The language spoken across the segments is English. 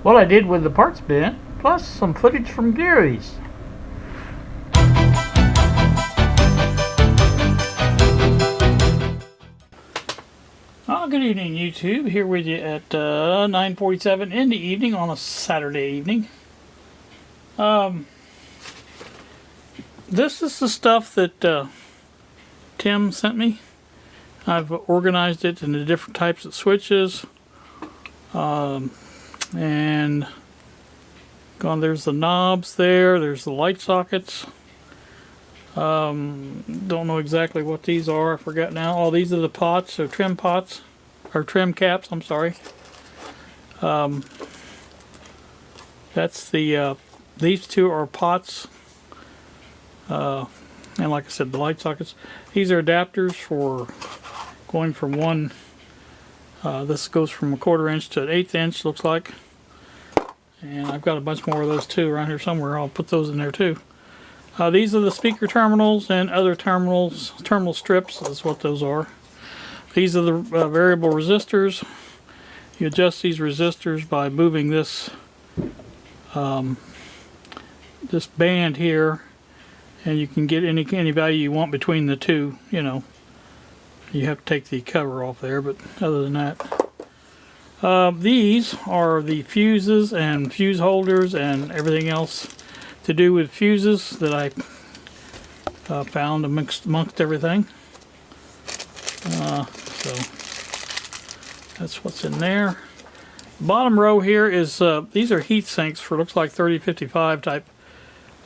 what I did with the parts bin, plus some footage from Gary's. Good evening, YouTube. Here with you at 9:47 in the evening on a Saturday evening. This is the stuff that Tim sent me. I've organized it into different types of switches. And there's the knobs there. There's the light sockets. Don't know exactly what these are. I forgot now. Oh, these are the pots, or trim pots. Or trim caps, I'm sorry. That's the, these two are pots. And like I said, the light sockets. These are adapters for going from one, this goes from a 1/4 inch to an 1/8 inch, looks like. And I've got a bunch more of those too around here somewhere. I'll put those in there too. These are the speaker terminals and other terminals. Terminal strips is what those are. These are the variable resistors. You adjust these resistors by moving this this band here, and you can get any value you want between the two. You know, you have to take the cover off there, but other than that, these are the fuses and fuse holders and everything else to do with fuses that I found amongst everything. So that's what's in there. Bottom row here is these are heat sinks for, looks like 3055 type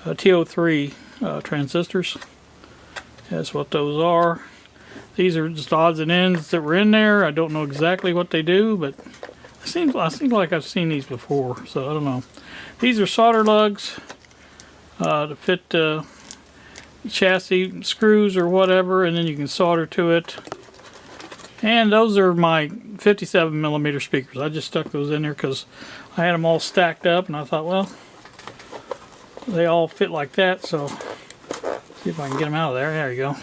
TO3 transistors. That's what those are. These are just odds and ends that were in there. I don't know exactly what they do, but it seems like I've seen these before, so I don't know. These are solder lugs to fit chassis screws or whatever, and then you can solder to it. And those are my 57mm speakers. I just stuck those in there because I had them all stacked up, and I thought, well, they all fit like that, so see if I can get them out of there. There you go.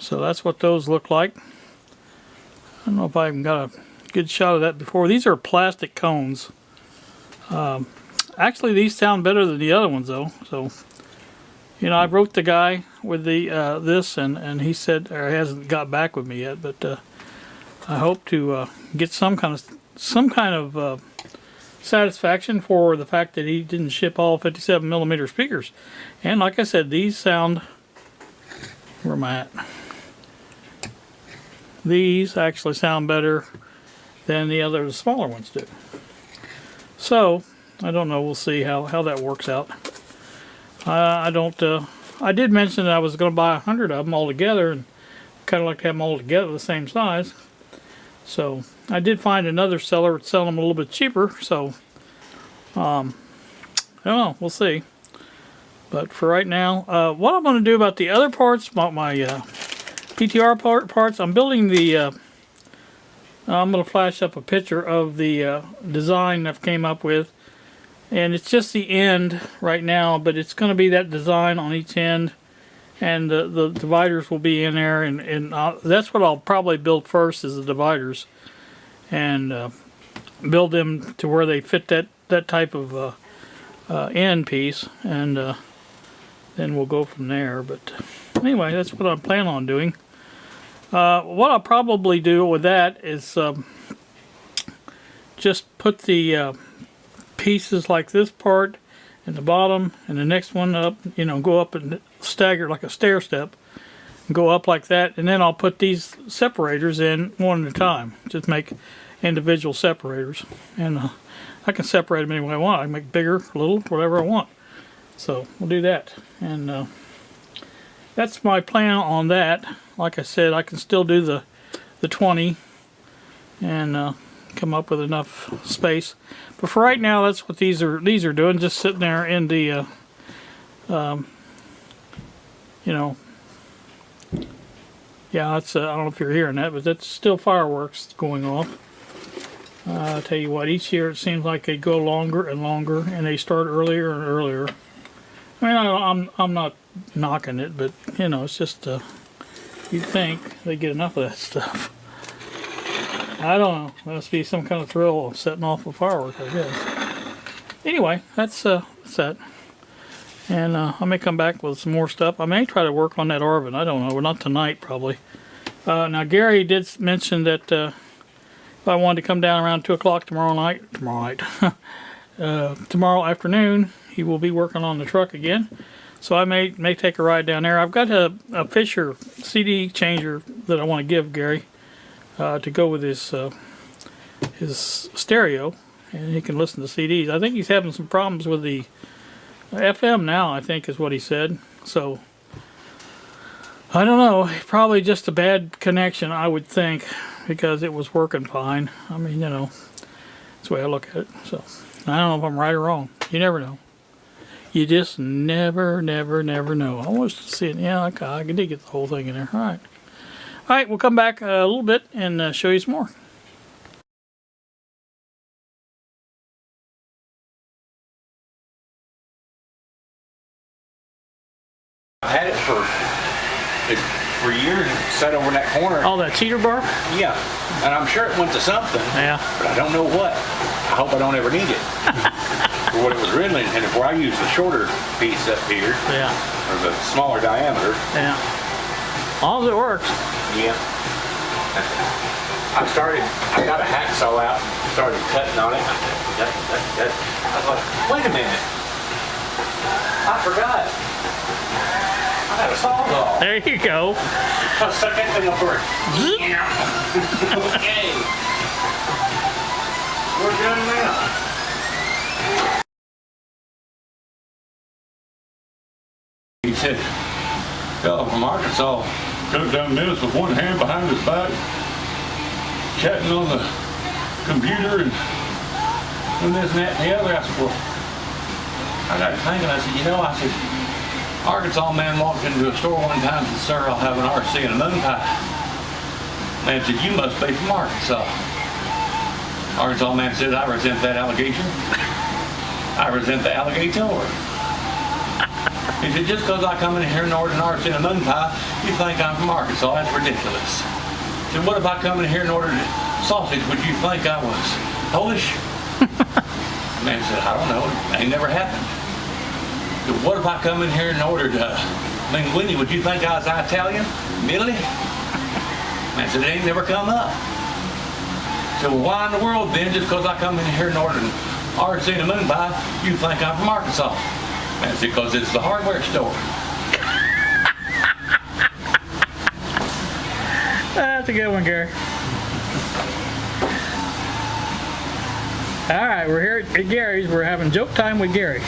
So that's what those look like. I don't know if I even got a good shot of that before. These are plastic cones. Actually, these sound better than the other ones, though. So, you know, I wrote the guy with the this, and he said, or he hasn't got back with me yet, but I hope to get some kind of satisfaction for the fact that he didn't ship all 57mm speakers. And like I said, these sound, where am I at? These actually sound better than the smaller ones do. So I don't know. We'll see how that works out. I did mention that I was going to buy 100 of them all together, and kind of like to have them all together the same size. So I did find another seller selling them a little bit cheaper. So I don't know. We'll see. But for right now, what I'm going to do about the other parts, about my PTR parts, I'm building the. I'm going to flash up a picture of the design I've came up with. And it's just the end right now, but it's going to be that design on each end, and the dividers will be in there, and that's what I'll probably build first, is the dividers, and build them to where they fit that type of end piece, and then we'll go from there. But anyway, that's what I'm planning on doing. What I'll probably do with that is just put the pieces like this part in the bottom, and the next one up, you know, go up and stagger like a stair step, and go up like that, and then I'll put these separators in one at a time. Just make individual separators, and I can separate them any way I want. I can make bigger, little, whatever I want. So we'll do that, and that's my plan on that. Like I said, I can still do the 20 and come up with enough space, but for right now, that's what these are doing, just sitting there in the you know, yeah, that's I don't know if you're hearing that, but that's still fireworks going off. I'll tell you what, each year it seems like they go longer and longer, and they start earlier and earlier. I mean, I'm not knocking it, but you know, it's just you'd think they get enough of that stuff. I don't know. There must be some kind of thrill of setting off a firework, I guess. Anyway, that's that. And I may come back with some more stuff. I may try to work on that Arvin. I don't know. Well, not tonight, probably. Now, Gary did mention that if I wanted to come down around 2 o'clock tomorrow afternoon, he will be working on the truck again. So I may take a ride down there. I've got a Fisher CD changer that I want to give Gary to go with his stereo, and he can listen to CDs. I think he's having some problems with the FM now, I think is what he said. So I don't know. Probably just a bad connection, I would think, because it was working fine. I mean, you know, that's the way I look at it. So I don't know if I'm right or wrong. You never know. You just never know. I want to see it. Yeah, okay, I did get the whole thing in there. All right. All right, we'll come back a little bit and show you some more. I had it for years. It sat over in that corner. Oh, that cheater bar? Yeah, and I'm sure it went to something. Yeah. But I don't know what. I hope I don't ever need it. For what it was originally intended for, I used the shorter piece up here. Yeah. Or the smaller diameter. Yeah. As long as it works. Yeah. I got a hacksaw out and started cutting on it. I was like, wait a minute. I forgot. I had a sawzall. There you go. I stuck that thing up there. Okay. We're done now. He said, fellow from Arkansas comes down minutes with one hand behind his back, chatting on the computer and this and that and the other. I said, well, I got to thinking. I said, you know, I said, Arkansas man walked into a store one time and said, sir, I'll have an RC and a moon pie. Man said, you must be from Arkansas. Arkansas man said, I resent that allegation. I resent the allegation. He said, just because I come in here and order an RC and a moon pie, you think I'm from Arkansas. That's ridiculous. He said, what if I come in here and ordered sausage? Would you think I was Polish? The man said, I don't know. It ain't never happened. He said, what if I come in here and ordered linguine? Would you think I was Italian? Italy? The man said, it ain't never come up. He said, well, why in the world then, just because I come in here and ordered an RC and a moon pie, you think I'm from Arkansas? That's because it's the hardware store. That's a good one, Gary. All right, we're here at Gary's. We're having joke time with Gary.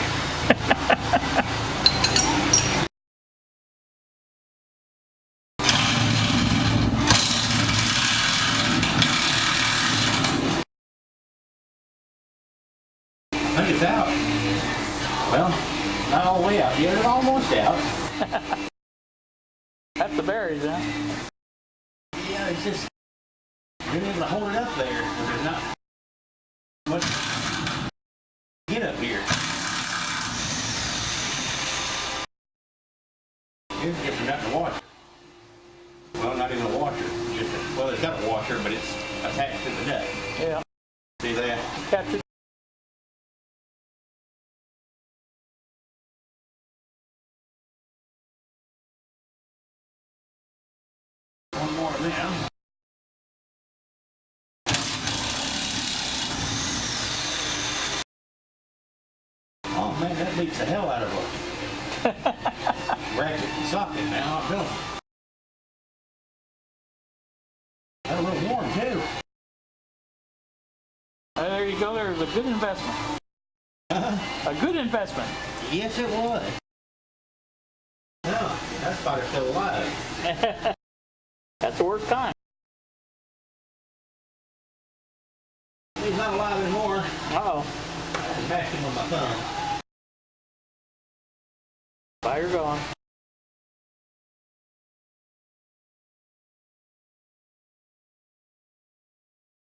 I think it's out. Well, not all the way out yet. It's almost out. That's the berries, huh? Yeah, it's just being able to hold it up there because there's not much get up here. Here's just enough to wash. Well, not even a washer. Well, it's got a washer, but it's attached to the nut. Yeah. See that? Captured. One more of them. Oh man, that beats the hell out of a bracket and socket now. I feel that's a little warm too. There you go. There's a good investment. A good investment. Yes, it was. No, that spotter's still alive. That's the worst time. He's not alive anymore. Uh-oh. I smashed him with my thumb. Fire gone.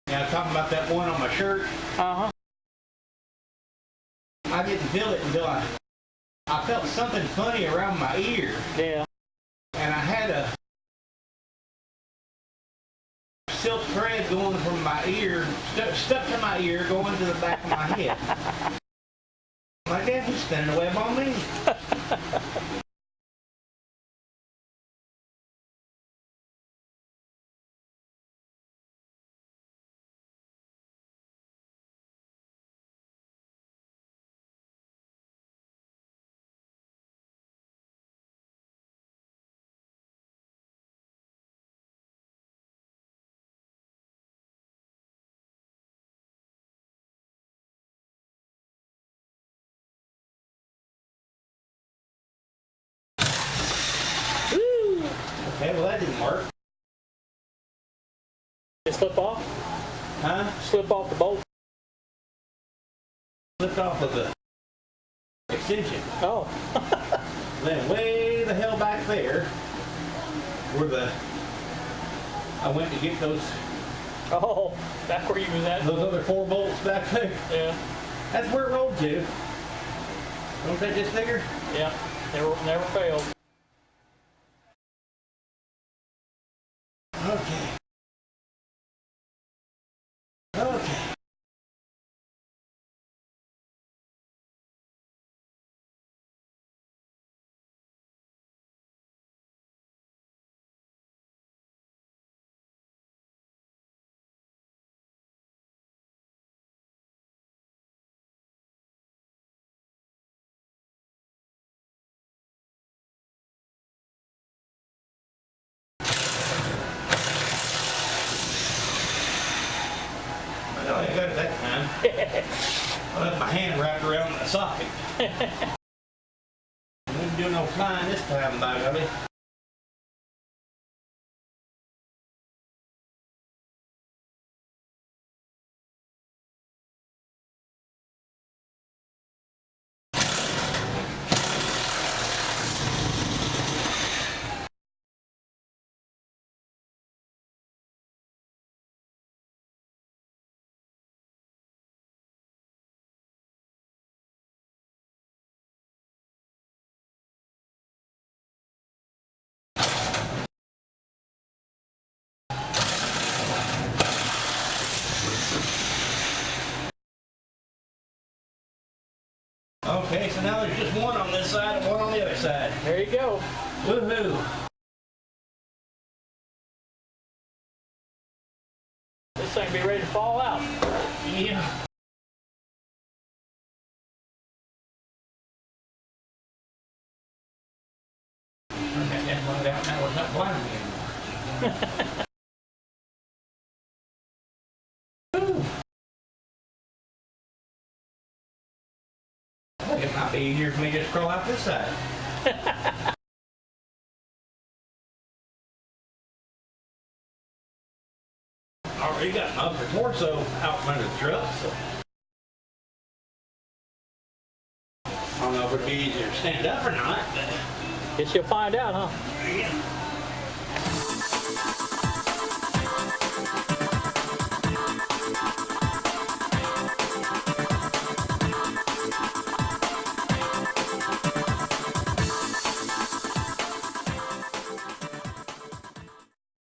Now, talking about that one on my shirt, Uh-huh. I didn't feel it until I felt something funny around my ear. Yeah. And I had a silk thread going from my ear, stuck to my ear, going to the back of my head. My dad was spinning a web on me. Okay, well that didn't work. It slip off? Huh? Slip off the bolt? Slipped off of the extension. Oh. Then way the hell back there, where I went to get those Oh, back where you was at? those other 4 bolts back there. Yeah. That's where it rolled to. Don't that just figure? Yeah. Never failed. Okay. Okay. I got it that time. I left my hand wrapped around the socket. I didn't do no flying this time, by golly. Okay, so now there's just one on this side and one on the other side. There you go. Woohoo! This thing be ready to fall out. Yeah. I got that one out now, it's not blinding me anymore. Woo. I think it might be easier for me to just crawl out this side. Already got my upper torso out from under the truck, so I don't know if it'd be easier to stand up or not, but Guess you'll find out, huh? yeah.